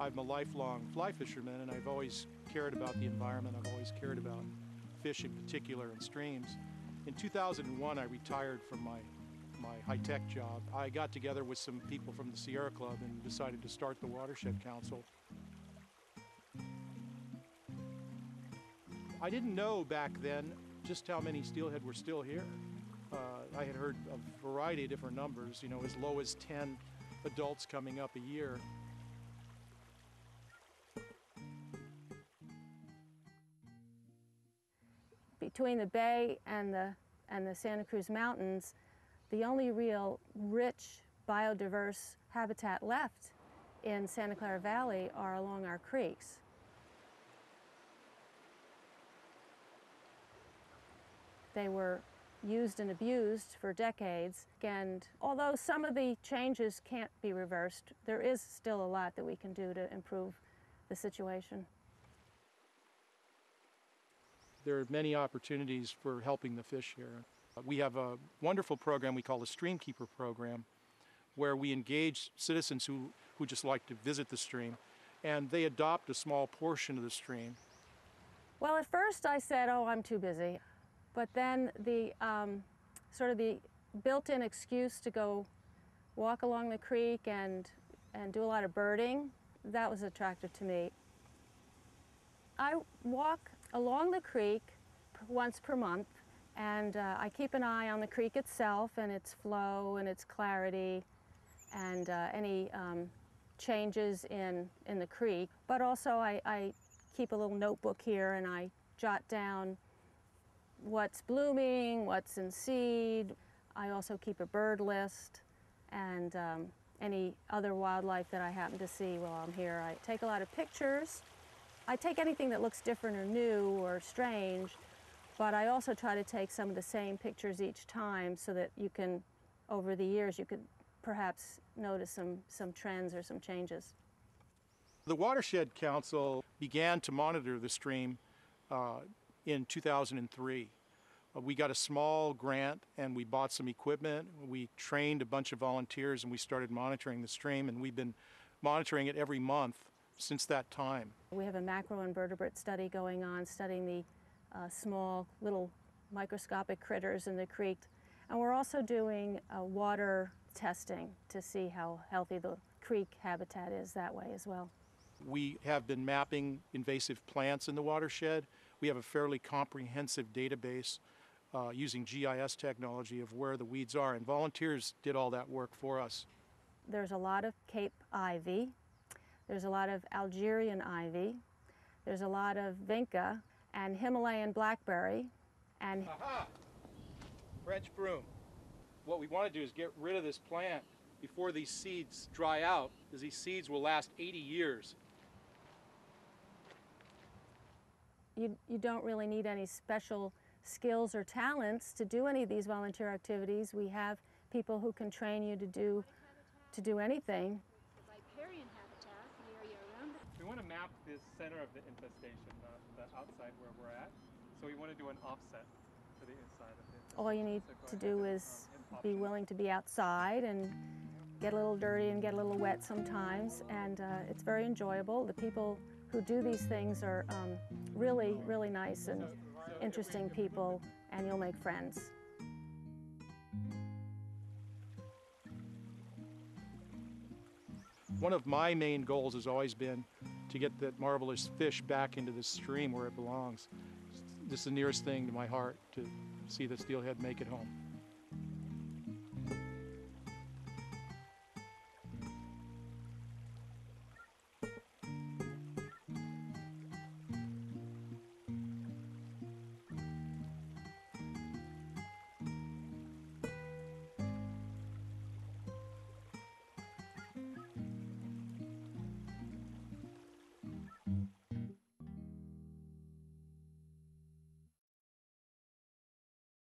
I'm a lifelong fly fisherman, and I've always cared about the environment. I've always cared about fish in particular and streams. In 2001, I retired from my high-tech job. I got together with some people from the Sierra Club and decided to start the Watershed Council. I didn't know back then just how many steelhead were still here. I had heard a variety of different numbers, as low as 10 adults coming up a year. Between the bay and the Santa Cruz Mountains, the only real rich, biodiverse habitat left in Santa Clara Valley are along our creeks. They were used and abused for decades, and although some of the changes can't be reversed, there is still a lot that we can do to improve the situation. There are many opportunities for helping the fish here. We have a wonderful program we call the Streamkeeper program, where we engage citizens who just like to visit the stream, and they adopt a small portion of the stream. Well, at first I said, oh, I'm too busy. But then the sort of the built-in excuse to go walk along the creek and do a lot of birding, that was attractive to me. I walk along the creek once per month, and I keep an eye on the creek itself and its flow and its clarity and any changes in the creek. But also I keep a little notebook here and I jot down what's blooming, what's in seed. I also keep a bird list and any other wildlife that I happen to see while I'm here. I take a lot of pictures. I take anything that looks different or new or strange, but I also try to take some of the same pictures each time so that you can, over the years, you could perhaps notice some trends or some changes. The Watershed Council began to monitor the stream in 2003. We got a small grant and we bought some equipment. We trained a bunch of volunteers and we started monitoring the stream, and we've been monitoring it every month since that time. We have a macroinvertebrate study going on, studying the small little microscopic critters in the creek. And we're also doing water testing to see how healthy the creek habitat is that way as well. We have been mapping invasive plants in the watershed. We have a fairly comprehensive database using GIS technology of where the weeds are, and volunteers did all that work for us. There's a lot of Cape ivy, there's a lot of Algerian ivy, there's a lot of vinca and Himalayan blackberry. And aha! French broom. What we want to do is get rid of this plant before these seeds dry out, because these seeds will last 80 years. You don't really need any special skills or talents to do any of these volunteer activities. We have people who can train you to do anything. The riparian habitat, the area around it. We want to map the center of the infestation, the outside where we're at. So we want to do an offset to the inside of it. All you need to do is be willing to be outside and get a little dirty and get a little wet sometimes, and it's very enjoyable. The people who do these things are really, really nice and interesting people, and you'll make friends. One of my main goals has always been to get that marvelous fish back into the stream where it belongs. This is the nearest thing to my heart, to see the steelhead make it home.